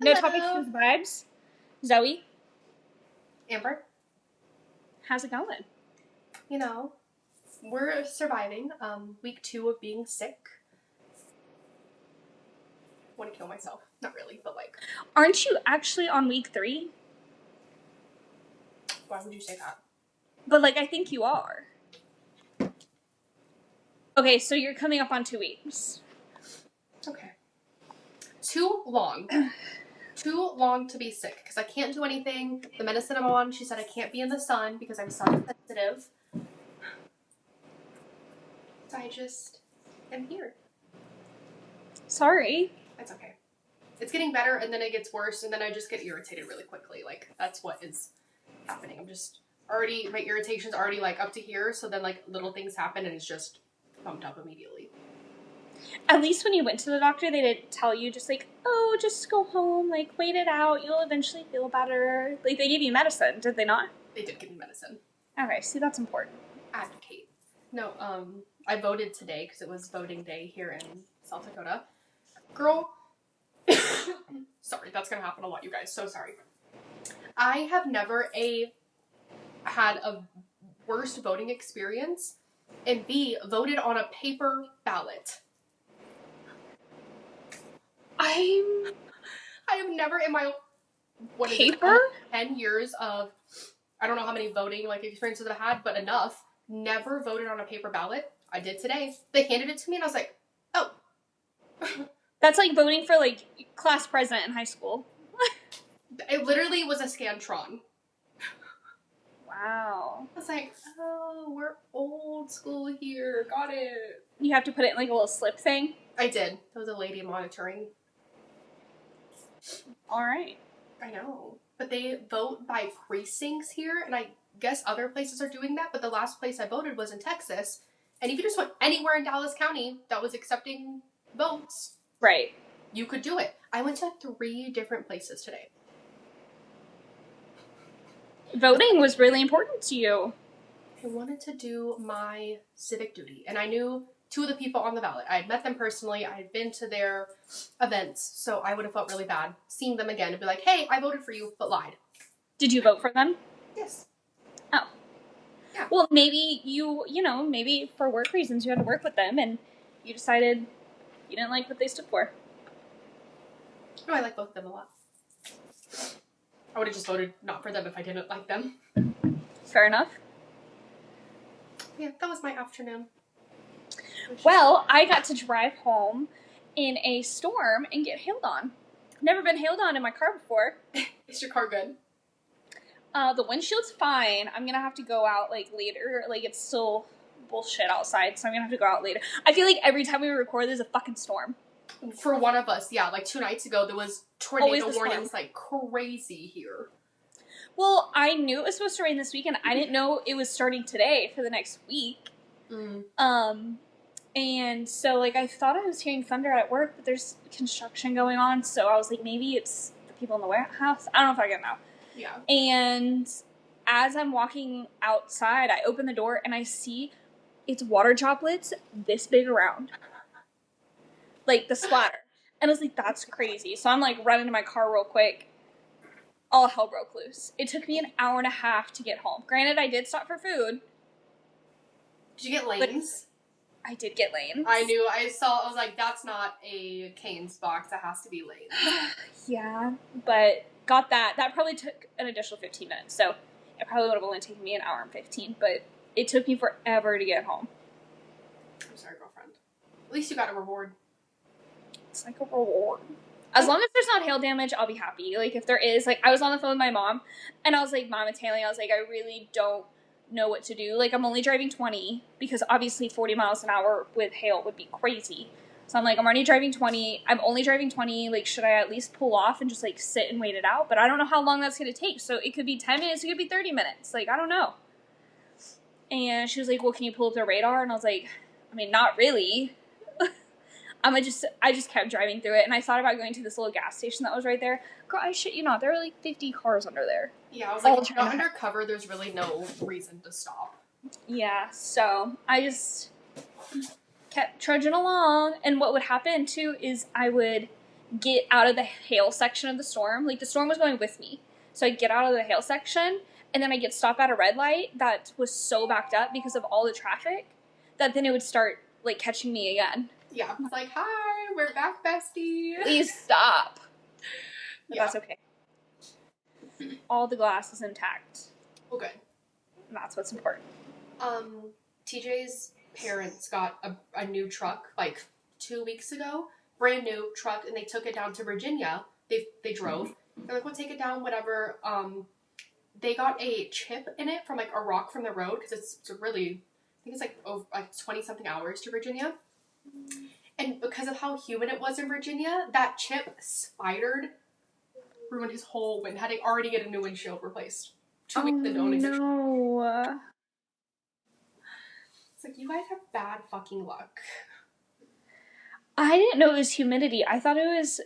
No topics, just vibes. Zoe, Amber, how's it going? you know, we're surviving week 2 of being sick. Want to kill myself. Not really, but like. Aren't you actually on week 3? Why would you say that? But like, I think you are. Okay, so you're coming up on 2 weeks. Okay. Too long. Too long to be sick because I can't do anything. The medicine I'm on, she said I can't be in the sun because I'm sun sensitive. So I just am here. Sorry. That's okay. It's getting better and then it gets worse and then I just get irritated really quickly. Like, that's what is happening. I'm just already, my irritation's already like up to here. So then like little things happen and it's just bumped up immediately. At least when you went to the doctor, they didn't tell you just like, oh, just go home, like, wait it out, you'll eventually feel better. Like, they gave you medicine, did they not? They did give me medicine. Okay, see, that's important. Advocate. No, I voted today because it was voting day here in South Dakota. Girl, sorry, that's gonna happen a lot, you guys, so sorry. I have never had a worse voting experience and B, voted on a paper ballot. I have never in my paper 10 years of I don't know how many voting like experiences I've had, but enough. Never voted on a paper ballot. I did today. They handed it to me and I was like, oh. That's like voting for like class president in high school. It literally was a Scantron. Wow. I was like, oh, we're old school here. Got it. You have to put it in like a little slip thing? I did. There was a lady monitoring. Alright. I know. But they vote by precincts here, and I guess other places are doing that, but the last place I voted was in Texas. And if you just went anywhere in Dallas County that was accepting votes, right, you could do it. I went to 3 different places today. Voting was really important to you. I wanted to do my civic duty, and I knew 2 of the people on the ballot. I had met them personally. I had been to their events, so I would have felt really bad seeing them again and be like, hey, I voted for you, but lied. Did you vote for them? Yes. Oh. Yeah. Well, maybe maybe for work reasons you had to work with them and you decided you didn't like what they stood for. No, I like both of them a lot. I would have just voted not for them if I didn't like them. Fair enough. Yeah, that was my afternoon. Well, I got to drive home in a storm and get hailed on. Never been hailed on in my car before. Is your car good? The windshield's fine. I'm gonna have to go out like later. Like it's still bullshit outside, so I'm gonna have to go out later. I feel like every time we record, there's a fucking storm. For one of us, yeah. Like 2 nights ago, there was tornado warnings like crazy here. Well, I knew it was supposed to rain this weekend. I didn't know it was starting today for the next week. And so, like, I thought I was hearing thunder at work, but there's construction going on, so I was like, maybe it's the people in the warehouse. I don't know if I can know. Yeah. And as I'm walking outside, I open the door, and I see it's water droplets this big around. Like, the splatter. And I was like, that's crazy. So I'm, like, running to my car real quick. All hell broke loose. It took me an hour and a half to get home. Granted, I did stop for food. Did you get lanes? I did get lanes. I knew. I was like, that's not a Cane's box. That has to be lanes. Yeah, but got that. That probably took an additional 15 minutes. So it probably would have only taken me an hour and 15, but it took me forever to get home. I'm sorry, girlfriend. At least you got a reward. It's like a reward. As long as there's not hail damage, I'll be happy. Like, if there is, like, I was on the phone with my mom, and I was like, Mom, it's hailing. I was like, I really don't know what to do. Like, I'm only driving 20, because obviously 40 miles an hour with hail would be crazy. So I'm like, I'm already driving 20. I'm only driving 20. Like, should I at least pull off and just, like, sit and wait it out? But I don't know how long that's going to take. So it could be 10 minutes. It could be 30 minutes. Like, I don't know. And she was like, well, can you pull up the radar? And I was like, I mean, not really. I just kept driving through it, and I thought about going to this little gas station that was right there. Girl, I shit you not, there were like 50 cars under there. Yeah, I was like, if you're not undercover, there's really no reason to stop. Yeah, so I just kept trudging along, and what would happen too is I would get out of the hail section of the storm. Like, the storm was going with me. So I get out of the hail section, and then I get stopped at a red light that was so backed up because of all the traffic that then it would start, like, catching me again. Yeah, it's like, hi, we're back, bestie. Please stop. But Yeah. that's okay. All the glass is intact. Well, good. And that's what's important. TJ's parents got a new truck, like, 2 weeks ago. Brand new truck, and they took it down to Virginia. They drove. They're like, we'll take it down, whatever. They got a chip in it from, like, a rock from the road, because it's really, I think it's, like, over, like 20-something hours to Virginia. And because of how humid it was in Virginia, that chip spidered, ruined his whole wind. Had to already get a new windshield replaced. 2 weeks ago. No. It's like, you guys have bad fucking luck. I didn't know it was humidity. I thought it was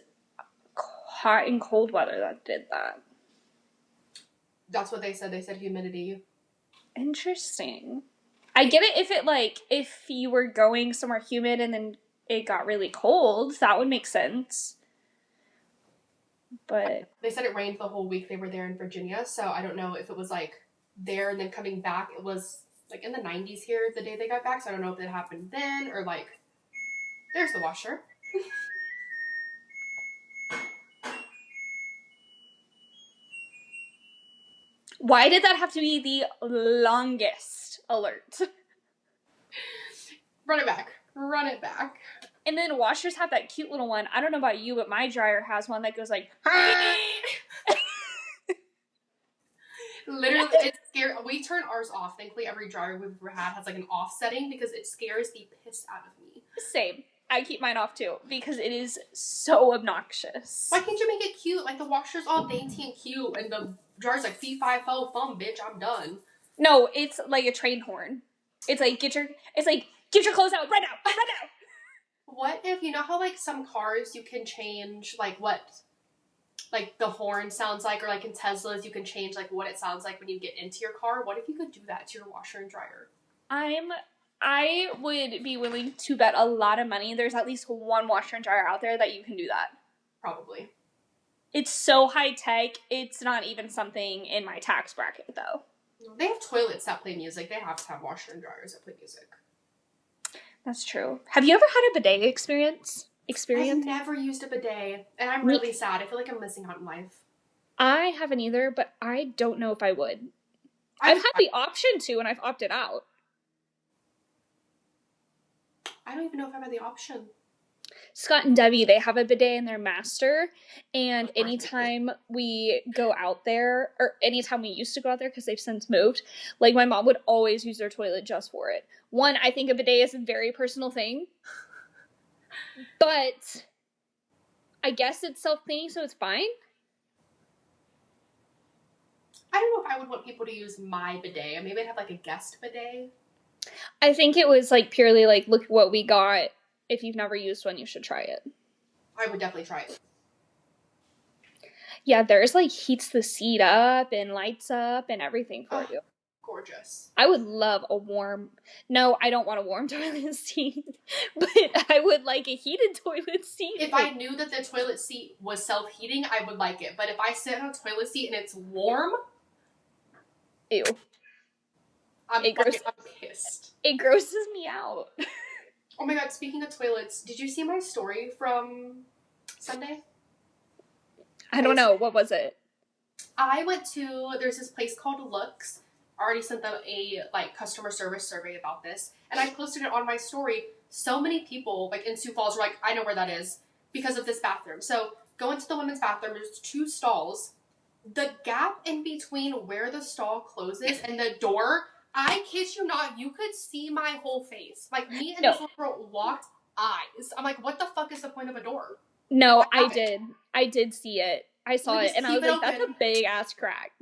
hot and cold weather that did that. That's what they said. They said humidity. Interesting. I get it if you were going somewhere humid and then it got really cold, that would make sense. But they said it rained the whole week they were there in Virginia, so I don't know if it was like there and then coming back. It was like in the 90s here the day they got back, so I don't know if it happened then or like. There's the washer. Why did that have to be the longest alert? Run it back. Run it back. And then washers have that cute little one. I don't know about you, but my dryer has one that goes like... Literally, it's scary. We turn ours off. Thankfully, every dryer we've ever had has like an off setting because it scares the piss out of me. Same. I keep mine off too because it is so obnoxious. Why can't you make it cute? Like the washer's all dainty and cute and the dryer's like fee fi fo fum, bitch, I'm done. No, it's like a train horn. It's like get your clothes out right now. What if, you know how like some cars you can change like what like the horn sounds like, or like in Teslas you can change like what it sounds like when you get into your car? What if you could do that to your washer and dryer? I would be willing to bet a lot of money there's at least one washer and dryer out there that you can do that. Probably. It's so high tech, it's not even something in my tax bracket though. They have toilets that play music. They have to have washer and dryers that play music. That's true. Have you ever had a bidet experience? I've never used a bidet, and I'm really sad. I feel like I'm missing out in life. I haven't either, but I don't know if I would. I've had the option to, and I've opted out. I don't even know if I've had the option. Scott and Debbie, they have a bidet in their master, and anytime we go out there, or anytime we used to go out there, because they've since moved, like my mom would always use their toilet just for it. One, I think a bidet is a very personal thing, but I guess it's self-cleaning, so it's fine. I don't know if I would want people to use my bidet. Maybe I'd have like a guest bidet. I think it was like purely like, look what we got. If you've never used one, you should try it. I would definitely try it. Yeah, there's like heats the seat up and lights up and everything for you. Gorgeous. I would love a warm... No, I don't want a warm toilet seat. But I would like a heated toilet seat. If I knew that the toilet seat was self-heating, I would like it. But if I sit on a toilet seat and it's warm... Ew. I'm pissed. It grosses me out. Oh my god, speaking of toilets, did you see my story from Sunday? I don't know. What was it? I went to... There's this place called Looks. I already sent them a customer service survey about this, and I posted it on my story. So many people like in Sioux Falls were like, I know where that is because of this bathroom. So go into the women's bathroom. There's 2 stalls. The gap in between where the stall closes and the door, I kid you not, you could see my whole face. Like me and this little girl locked eyes. I'm like, what the fuck is the point of a door? No, I did. I did see it. I saw it, and I was like, that's a big ass crack.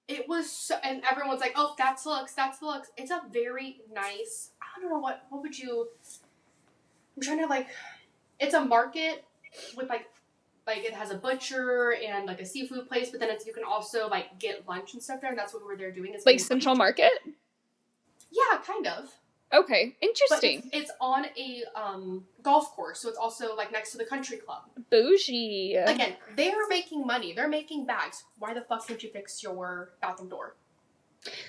It was so, and everyone's like, oh, that's Looks, that's the Looks. It's a very nice, I don't know, what would you, I'm trying to like, it's a market with like it has a butcher and like a seafood place, but then you can also like get lunch and stuff there, and that's what we were there doing. Is like Central Market? Yeah, kind of. Okay, But interesting. it's on a golf course, so it's also like next to the country club. Bougie. Again, they're making money. They're making bags. Why the fuck didn't you fix your bathroom door?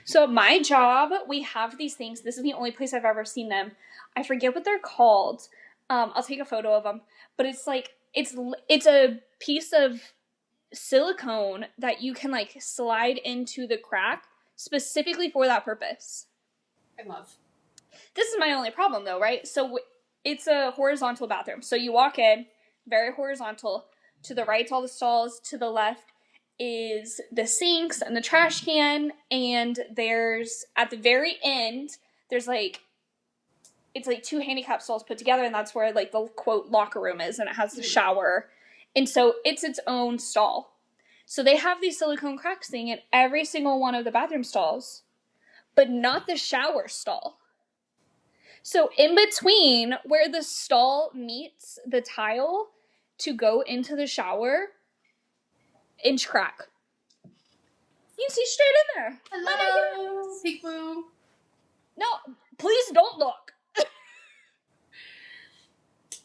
So at my job, we have these things. This is the only place I've ever seen them. I forget what they're called. I'll take a photo of them. But it's like it's a piece of silicone that you can like slide into the crack specifically for that purpose. I love. This is my only problem though, right? So it's a horizontal bathroom. So you walk in, very horizontal. To the right's all the stalls. To the left is the sinks and the trash can. And there's, at the very end, there's like, it's like 2 handicap stalls put together. And that's where like the quote locker room is. And it has the shower. And so it's its own stall. So they have these silicone cracks thing in every single one of the bathroom stalls, but not the shower stall. So in between where the stall meets the tile to go into the shower, inch crack. You can see straight in there. Hello, peekaboo. No, please don't look.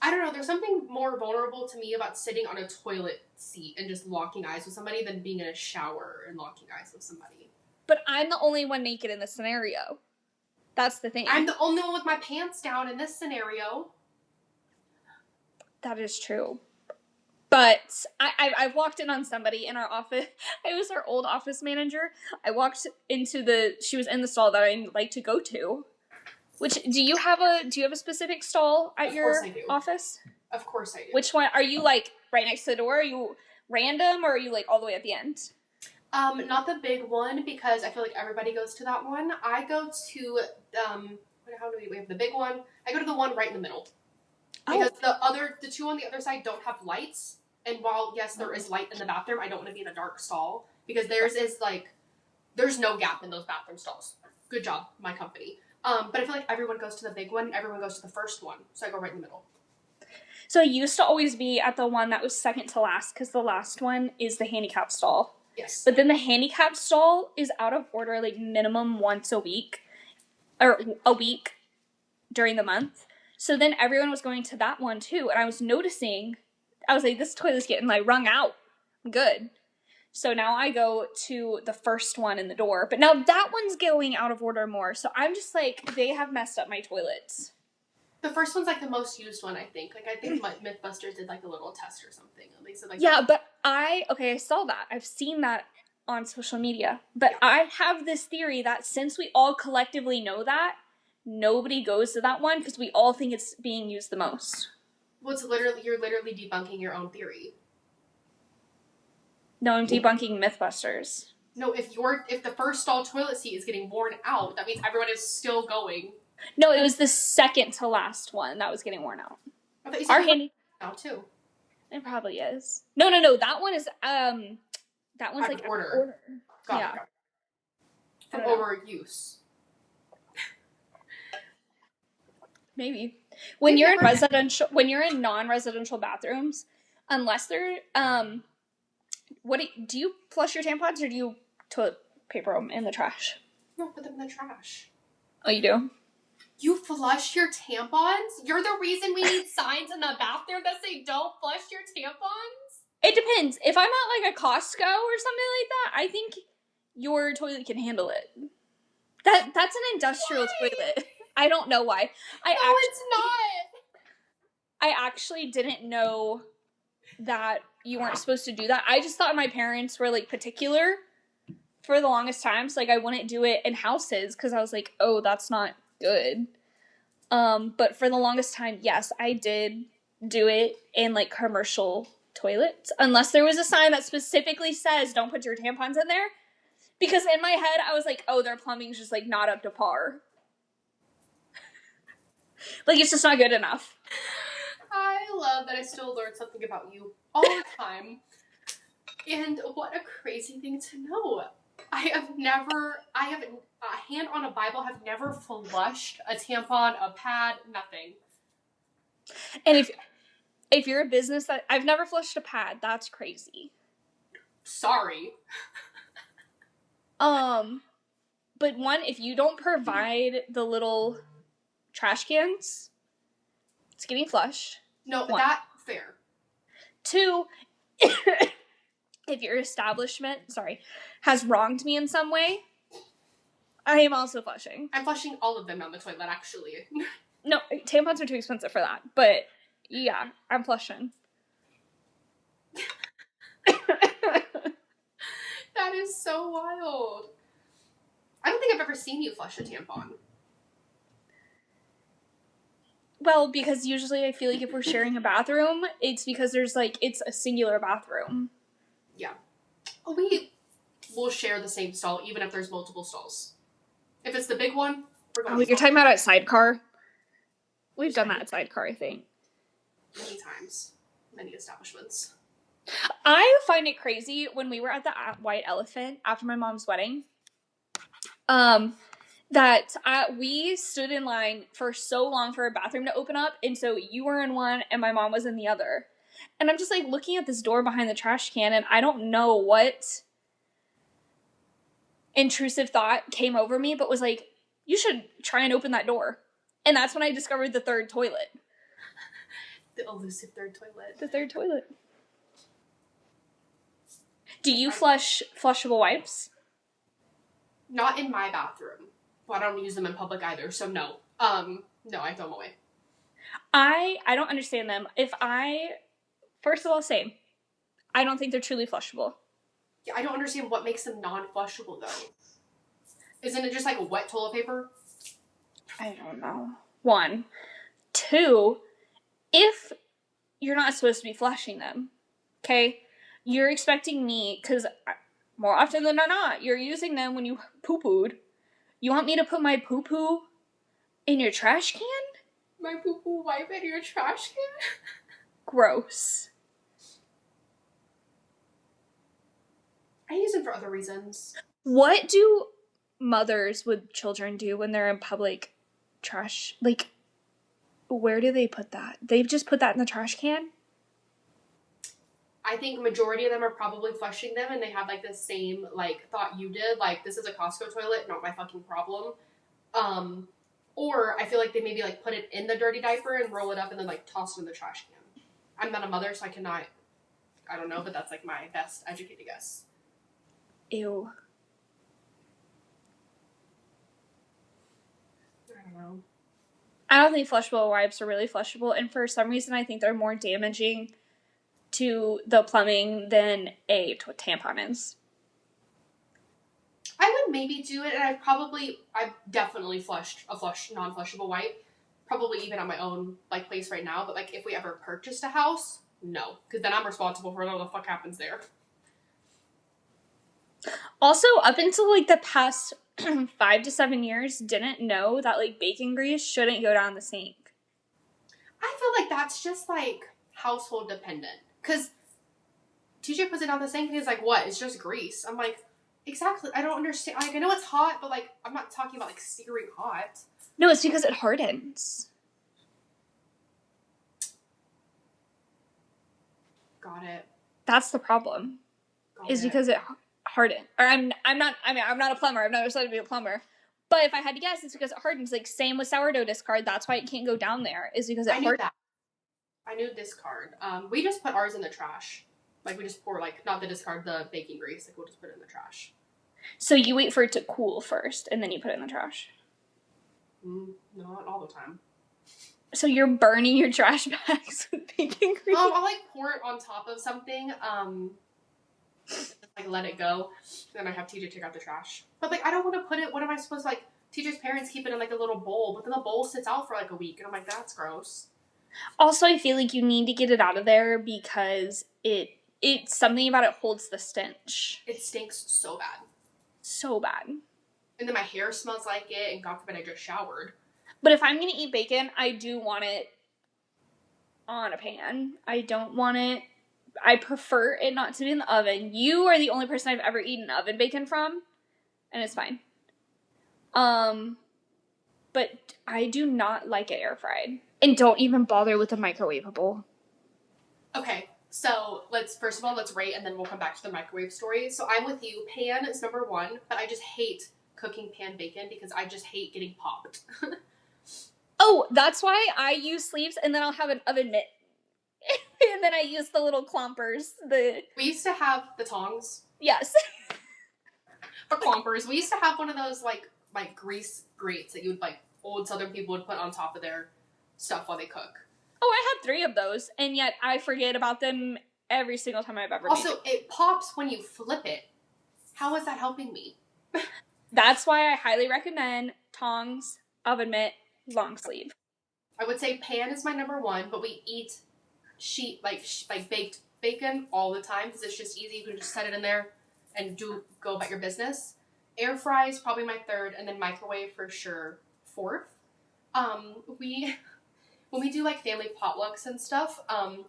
I don't know. There's something more vulnerable to me about sitting on a toilet seat and just locking eyes with somebody than being in a shower and locking eyes with somebody. But I'm the only one naked in this scenario. That's the thing. I'm the only one with my pants down in this scenario. That is true. But I've walked in on somebody in our office. I was our old office manager. I walked into she was in the stall that I like to go to. Which, do you have a specific stall at your office? Of course I do. Which one? Are you like right next to the door? Are you random or are you like all the way at the end? Not the big one because I feel like everybody goes to that one. I go to how do we have the big one? I go to the one right in the middle. Because the two on the other side don't have lights. And while yes, there is light in the bathroom, I don't want to be in a dark stall because theirs is like there's no gap in those bathroom stalls. Good job, my company. But I feel like everyone goes to the big one, everyone goes to the first one. So I go right in the middle. So I used to always be at the one that was second to last because the last one is the handicap stall. Yes. But then the handicap stall is out of order like minimum once a week or a week during the month. So then everyone was going to that one too. And I was noticing, I was like, this toilet's getting like wrung out. I'm good. So now I go to the first one in the door. But now that one's going out of order more. So I'm just like, they have messed up my toilets. The first one's like the most used one, I think. Like I think Mythbusters did like a little test or something. They said like yeah, but I saw that. I've seen that on social media. But yeah. I have this theory that since we all collectively know that, nobody goes to that one because we all think it's being used the most. Well, you're literally debunking your own theory. No, I'm debunking Mythbusters. No, if the first stall toilet seat is getting worn out, that means everyone is still going. No, it was the second to last one that was getting worn out. I thought you said handy now too. It probably is. No. That one is that one's like order. Got it. From overuse. Maybe. When you're in non-residential bathrooms, unless they're do you flush your tampons or do you toilet paper them in the trash? No, put them in the trash. Oh, you do? You flush your tampons? You're the reason we need signs in the bathroom that say don't flush your tampons? It depends. If I'm at like a Costco or something like that, I think your toilet can handle it. That's an industrial toilet. I don't know why. It's not. I actually didn't know that you weren't supposed to do that. I just thought my parents were like particular for the longest time. So like I wouldn't do it in houses because I was like, oh, that's not good. But for the longest time, yes, I did do it in like commercial toilets. Unless there was a sign that specifically says don't put your tampons in there. Because in my head, I was like, oh, their plumbing's just like not up to par. Like it's just not good enough. I love that I still learn something about you all the time. And what a crazy thing to know. I have a hand on a Bible, have never flushed a tampon, a pad, nothing. And if you're a business that I've never flushed a pad, that's crazy. Sorry. But one, if you don't provide the little trash cans, it's getting flushed. No, 1. that, fair. 2, if your establishment, has wronged me in some way, I am also flushing. I'm flushing all of them down the toilet, actually. No, tampons are too expensive for that. But, yeah, I'm flushing. That is so wild. I don't think I've ever seen you flush a tampon. Well, because usually I feel like if we're sharing a bathroom, it's because there's, like, it's a singular bathroom. Yeah. We will share the same stall, even if there's multiple stalls. If it's the big one, we're going to you're talking about at Sidecar? We've done that at Sidecar, I think. Many times. Many establishments. I find it crazy when we were at the White Elephant after my mom's wedding, that we stood in line for so long for a bathroom to open up, and so you were in one and my mom was in the other. And I'm just like looking at this door behind the trash can, and I don't know what intrusive thought came over me, but was like, you should try and open that door. And that's when I discovered the third toilet. The elusive third toilet. The third toilet. Do you flush flushable wipes? Not in my bathroom. Well, I don't use them in public either, so no. No, I throw them away. I don't understand them. First of all, same. I don't think they're truly flushable. Yeah, I don't understand what makes them non-flushable, though. Isn't it just like a wet toilet paper? I don't know. 1. 2, if you're not supposed to be flushing them, okay? You're expecting me, because more often than not, you're using them when you poo-pooed. You want me to put my poo-poo in your trash can? My poo-poo wipe in your trash can? Gross. I use them for other reasons. What do mothers with children do when they're in public trash? Like, where do they put that? They just put that in the trash can? I think majority of them are probably flushing them, and they have, like, the same, like, thought you did. Like, this is a Costco toilet, not my fucking problem. Or I feel like they maybe, like, put it in the dirty diaper and roll it up and then, like, toss it in the trash can. I'm not a mother, so I cannot, I don't know, but that's, like, my best educated guess. Ew. I don't know. I don't think flushable wipes are really flushable, and for some reason I think they're more damaging to the plumbing than a tampon is. I would maybe do it, and I've definitely flushed a non-flushable wipe, probably even at my own, like, place right now, but, like, if we ever purchased a house, no, because then I'm responsible for whatever the fuck happens there. Also, up until, like, the past 5 to 7 years, didn't know that, like, bacon grease shouldn't go down the sink. I feel like that's just, like, household dependent, because TJ puts it down the sink, and he's like, what, it's just grease. I'm like, exactly, I don't understand, like, I know it's hot, but, like, I'm not talking about, like, searing hot. No, it's because it hardens. Got it. That's the problem. Because it hardened. Or I'm not a plumber. I've never studied to be a plumber. But if I had to guess, it's because it hardens. Like, same with sourdough discard. That's why it can't go down there. Is because it hardens. I knew discard. We just put ours in the trash. Like, we just pour, like, not the discard, the baking grease. Like, we'll just put it in the trash. So you wait for it to cool first, and then you put it in the trash? Not all the time. So you're burning your trash bags with baking grease? I'll, like, pour it on top of something, like, let it go. Then I have TJ take out the trash. But, like, I don't want to put it, what am I supposed to, like, TJ's parents keep it in, like, a little bowl, but then the bowl sits out for, like, a week, and I'm like, that's gross. Also, I feel like you need to get it out of there because it's something about it holds the stench. It stinks so bad. So bad. And then my hair smells like it, and God forbid I just showered. But if I'm going to eat bacon, I do want it on a pan. I don't want it... I prefer it not to be in the oven. You are the only person I've ever eaten oven bacon from, and it's fine. But I do not like it air fried. And don't even bother with the microwavable. Okay, so first of all, let's rate, and then we'll come back to the microwave story. So I'm with you. Pan is number 1, but I just hate cooking pan bacon because I just hate getting popped. Oh, that's why I use sleeves, and then I'll have an oven mitt. And then I use the little clompers. We used to have the tongs. Yes. The clompers. We used to have one of those like grease grates that you would like old Southern people would put on top of their stuff while they cook. Oh, I have 3 of those, and yet I forget about them every single time I've ever Also, made it pops when you flip it. How is that helping me? That's why I highly recommend tongs, oven mitt, long sleeve. I would say pan is my number 1, but we eat baked bacon all the time because it's just easy. You can just set it in there and go about your business. Air fry is probably my 3rd, and then microwave for sure 4th. When we do like family potlucks and stuff,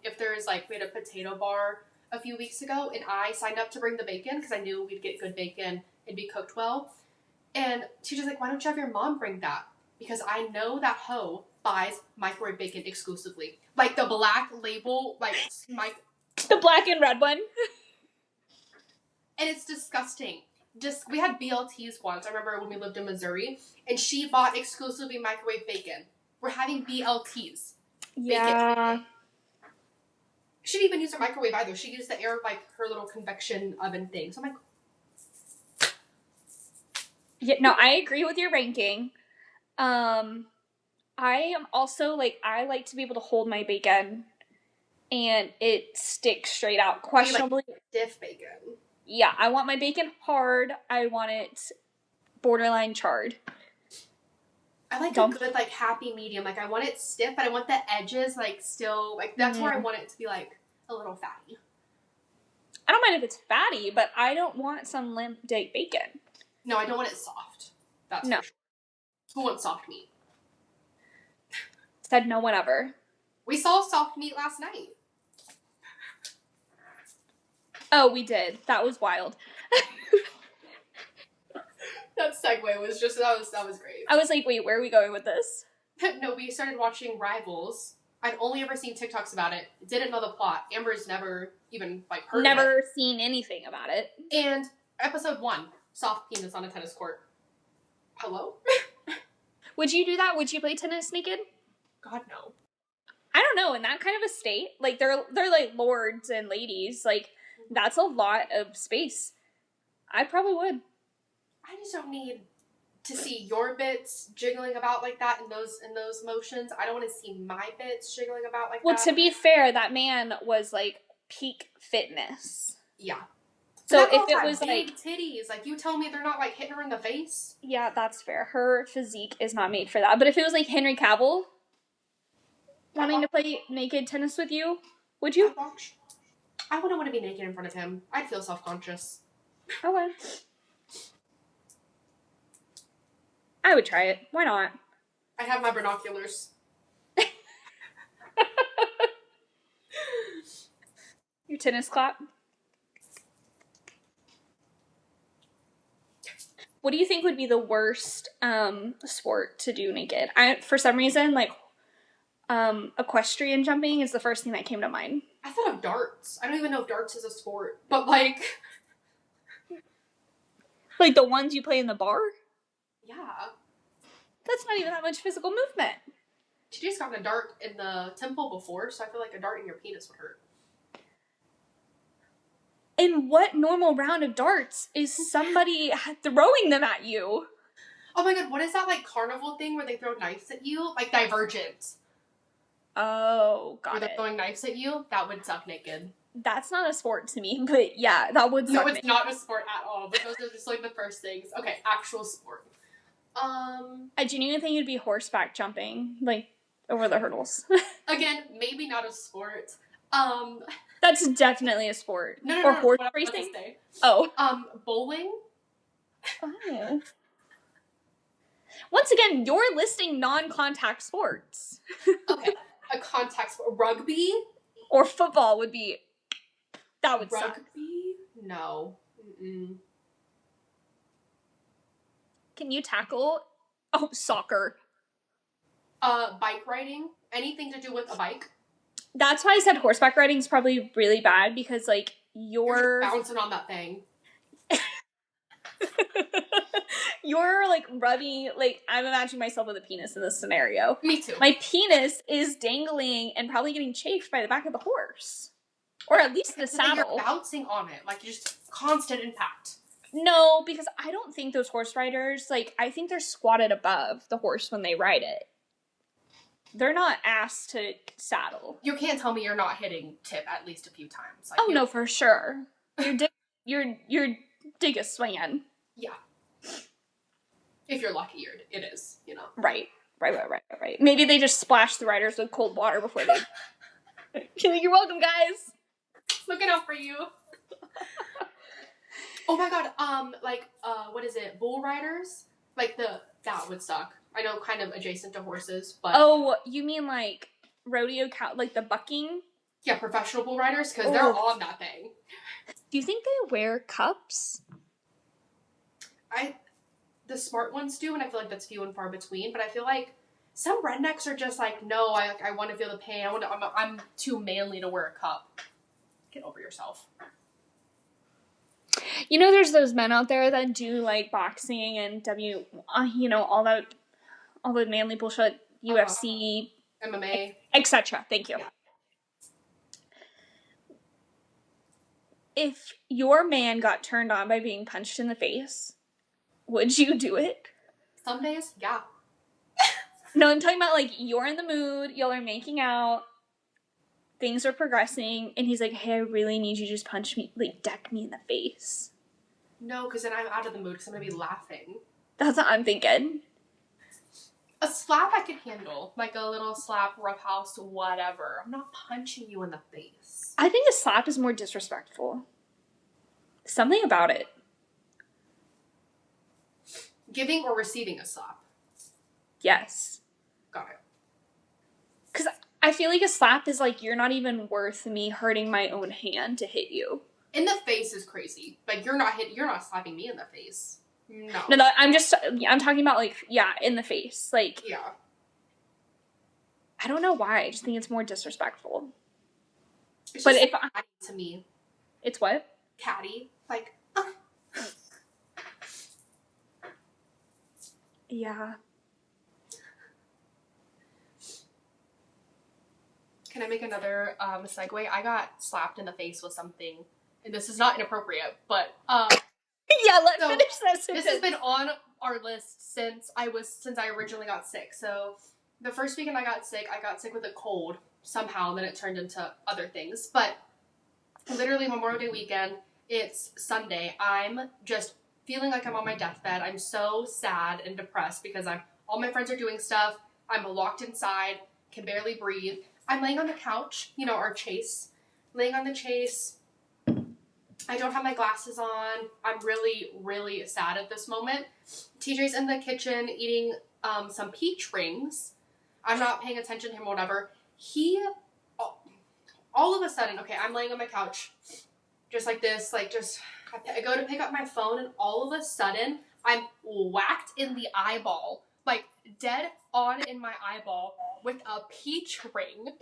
if there's like, we had a potato bar a few weeks ago, and I signed up to bring the bacon because I knew we'd get good bacon and be cooked well. And she's just like, why don't you have your mom bring that? Because I know that hoe buys microwave bacon exclusively. Like the black label, the black and red one. And it's disgusting. We had BLTs once, I remember when we lived in Missouri, and she bought exclusively microwave bacon. We're having BLTs. Yeah. Bacon. She didn't even use her microwave either. She used the air, like, her little convection oven thing. So I'm like... Yeah, no, I agree with your ranking. I am also, like, I like to be able to hold my bacon and it sticks straight out. Questionably. Like stiff bacon. Yeah, I want my bacon hard. I want it borderline charred. I like a good, like, happy medium. Like, I want it stiff, but I want the edges, like, still, like, that's where I want it to be, like, a little fatty. I don't mind if it's fatty, but I don't want some limp dick bacon. No, I don't want it soft. That's for sure. Who wants soft meat? Said no one ever. We saw soft meat last night. Oh, we did. That was wild. That segue was just, that was great. I was like, wait, where are we going with this? No, we started watching Rivals. I'd only ever seen TikToks about it. Didn't know the plot. Amber's never even, like, heard of it. Never seen anything about it. And episode 1, soft penis on a tennis court. Hello? Would you do that? Would you play tennis naked? God, no. I don't know. In that kind of a state, like, they're like lords and ladies. Like, that's a lot of space. I probably would. I just don't need to see your bits jiggling about like that in those motions. I don't want to see my bits jiggling about like that. Well, to be fair, that man was like peak fitness. Yeah. So if it was big like titties, like, you tell me they're not like hitting her in the face? Yeah, that's fair. Her physique is not made for that. But if it was like Henry Cavill wanting to play naked tennis with you, would you? I wouldn't want to be naked in front of him. I'd feel self-conscious. Okay. I would try it. Why not? I'd have my binoculars. Your tennis clap. What do you think would be the worst sport to do naked? For some reason, like, equestrian jumping is the first thing that came to mind. I thought of darts. I don't even know if darts is a sport, but like... Like the ones you play in the bar? Yeah. That's not even that much physical movement. She just got a dart in the temple before, so I feel like a dart in your penis would hurt. In what normal round of darts is somebody throwing them at you? Oh my god, what is that, like, carnival thing where they throw knives at you? Like Divergent. Oh, got it. Where they're throwing knives at you? That would suck naked. That's not a sport to me, but yeah, that would suck. No, it's not a sport at all, but those are just, like, the first things. Okay, actual sport. I genuinely think it'd be horseback jumping, like, over the hurdles. Again, maybe not a sport. That's definitely a sport. No, or horse racing. Oh. Bowling. Oh. Once again, you're listing non-contact sports. Okay, a contact sport. Rugby. Or football would be. That would suck. Rugby? No. Mm-mm. Can you tackle? Oh, soccer. Bike riding. Anything to do with a bike. That's why I said horseback riding is probably really bad because, like, you're bouncing on that thing. You're, like, rubbing, like, I'm imagining myself with a penis in this scenario. Me too. My penis is dangling and probably getting chafed by the back of the horse. Or at least the saddle. You're bouncing on it. Like, just constant impact. No, because I don't think those horse riders, like, I think they're squatted above the horse when they ride it. They're not asked to saddle. You can't tell me you're not hitting tip at least a few times. Like, No, for sure. Your dig is swinging. Yeah. If you're lucky, it is, you know. Right. Maybe they just splash the riders with cold water before they... You're welcome, guys. Looking out for you. Oh my god, what is it? Bull riders? Like, that would suck. I know, kind of adjacent to horses, but... Oh, you mean, like, rodeo cow, like the bucking? Yeah, professional bull riders, because they're on that thing. Do you think they wear cups? The smart ones do, and I feel like that's few and far between, but I feel like some rednecks are just like, no, I want to feel the pain. I'm too manly to wear a cup. Get over yourself. You know, there's those men out there that do, like, boxing and all the manly bullshit, UFC, MMA, etc. Thank you. Yeah. If your man got turned on by being punched in the face, would you do it? Some days, yeah. No, I'm talking about, like, you're in the mood, y'all are making out, things are progressing, and he's like, hey, I really need you to just punch me, like, deck me in the face. No, because then I'm out of the mood because I'm going to be laughing. That's what I'm thinking. A slap I could handle. Like a little slap, roughhouse, whatever. I'm not punching you in the face. I think a slap is more disrespectful. Something about it. Giving or receiving a slap? Yes. Got it. Because I feel like a slap is like, you're not even worth me hurting my own hand to hit you. In the face is crazy. Like, you're not slapping me in the face. No. No, I'm talking about, like, yeah, in the face. Like, yeah. I don't know why. I just think it's more disrespectful. It's but just if catty to me. It's what? Catty. Like, Yeah. Can I make another segue? I got slapped in the face with something, and this is not inappropriate, but yeah, let's finish that sentence. This has been on our list since I originally got sick. So the first weekend I got sick with a cold somehow, and then it turned into other things. But literally Memorial Day weekend, it's Sunday. I'm just feeling like I'm on my deathbed. I'm so sad and depressed because all my friends are doing stuff. I'm locked inside, can barely breathe. I'm laying on the couch, our chase, laying on the chase. I don't have my glasses on. I'm really, really sad at this moment. TJ's in the kitchen eating some peach rings. I'm not paying attention to him or whatever. All of a sudden, okay, I'm laying on my couch, just like this, I go to pick up my phone, and all of a sudden, I'm whacked in the eyeball, like dead on in my eyeball with a peach ring.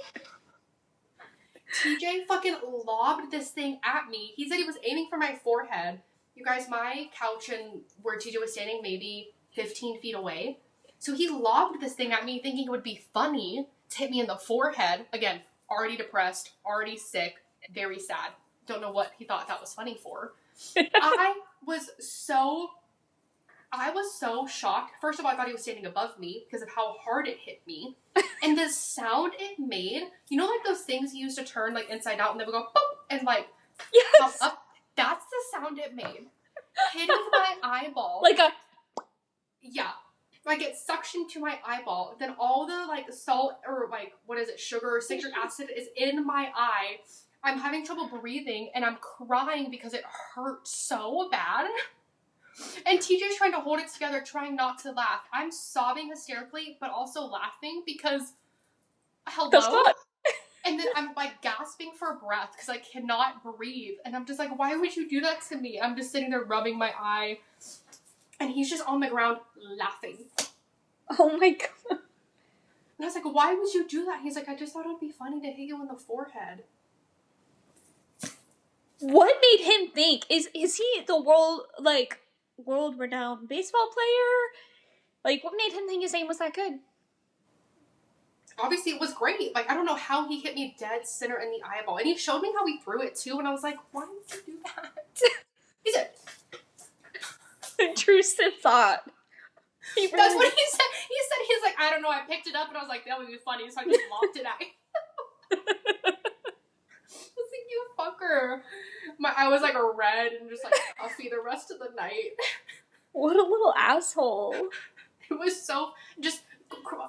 TJ fucking lobbed this thing at me. He said he was aiming for my forehead. You guys, my couch and where TJ was standing, maybe 15 feet away. So he lobbed this thing at me thinking it would be funny to hit me in the forehead. Again, already depressed, already sick, very sad. Don't know what he thought that was funny for. I was so shocked. First of all, I thought he was standing above me because of how hard it hit me. And the sound it made, like those things you used to turn like inside out and they would go boop and like pop up. That's the sound it made. Hitting my eyeball. Yeah. Like it suctioned to my eyeball. Then all the like salt or like, sugar or citric acid is in my eye. I'm having trouble breathing and I'm crying because it hurt so bad. And TJ's trying to hold it together, trying not to laugh. I'm sobbing hysterically, but also laughing because, hello? And then I'm like gasping for breath because I cannot breathe. And I'm just like, why would you do that to me? I'm just sitting there rubbing my eye. And he's just on the ground laughing. Oh my God. And I was like, why would you do that? He's like, I just thought it would be funny to hit you in the forehead. What made him think? Is he the world, like, world-renowned baseball player? Like, what made him think his aim was that good? Obviously, it was great. Like, I don't know how he hit me dead center in the eyeball. And he showed me how he threw it, too. And I was like, why did you do that? He said... Intrusive thought. That's what he said. He's like, I don't know. I picked it up and I was like, that would be funny. So I just lobbed it at him. I was like, you fucker. My eye was like red and just like puffy the rest of the night. What a little asshole. It was so just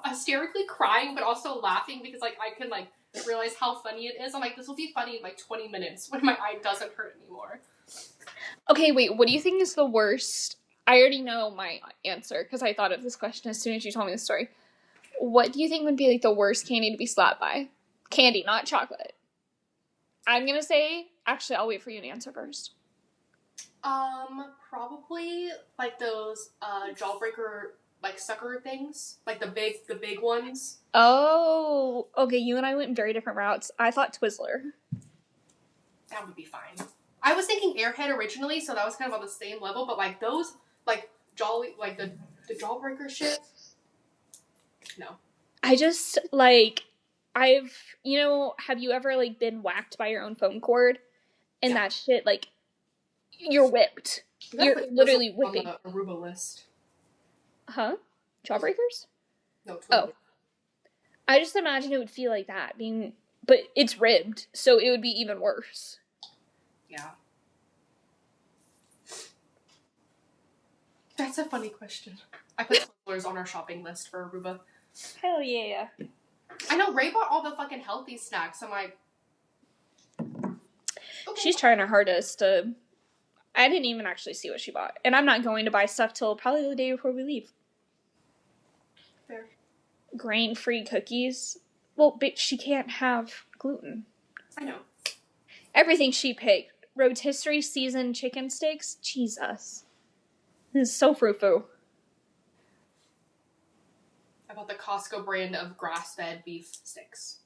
hysterically crying, but also laughing because like I can like realize how funny it is. I'm like, this will be funny in like 20 minutes when my eye doesn't hurt anymore. Okay, wait. What do you think is the worst? I already know my answer because I thought of this question as soon as you told me the story. What do you think would be like the worst candy to be slapped by? Candy, not chocolate. I'm gonna say, actually, I'll wait for you to answer first. Probably like those jawbreaker like sucker things, like the big ones. Oh, okay. You and I went very different routes. I thought Twizzler. That would be fine. I was thinking Airhead originally, so that was kind of on the same level. But like those, like Jolly, like the jawbreaker shit. No. I just like have you ever like been whacked by your own phone cord, and that shit like you're whipped. You're literally whipping. On the Aruba list. Huh? Jawbreakers? No. Twizzler. Oh. I just imagine it would feel like that, but it's ribbed, so it would be even worse. Yeah. That's a funny question. I put Twizzlers on our shopping list for Aruba. Hell yeah. I know Ray bought all the fucking healthy snacks. I'm like... Okay. She's trying her hardest to... I didn't even actually see what she bought. And I'm not going to buy stuff till probably the day before we leave. Fair. Grain-free cookies. Well, but she can't have gluten. I know. Everything she picked. Rotisserie seasoned chicken steaks. Jesus. This is so frou-frou. I bought the Costco brand of grass-fed beef sticks.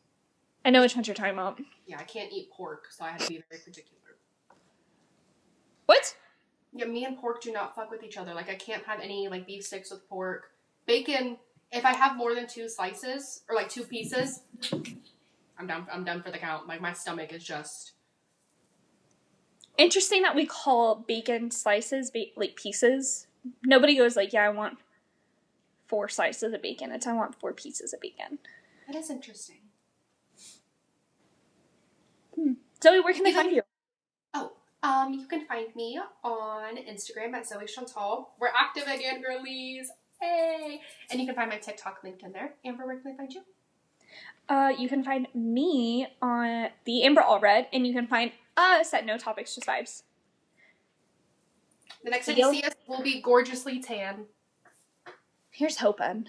I know which ones you're talking about. Yeah, I can't eat pork, so I had to be very particular. What? Yeah, me and pork do not fuck with each other. Like, I can't have any, like, beef sticks with pork. Bacon, if I have more than 2 slices, or, like, 2 pieces, I'm done for the count. Like, my stomach is just... Interesting that we call bacon slices, like, pieces. Nobody goes like, yeah, I want 4 slices of bacon. It's, I want 4 pieces of bacon. That is interesting. Zoe, where can they find you? You can find me on Instagram at Zoe Chantal. We're active again, girlies. Hey! And you can find my TikTok linked in there. Amber, where can they find you? You can find me on the Amber Allred, and you can find us at No Topics, Just Vibes. The next time you see us, we'll be gorgeously tan. Here's hoping.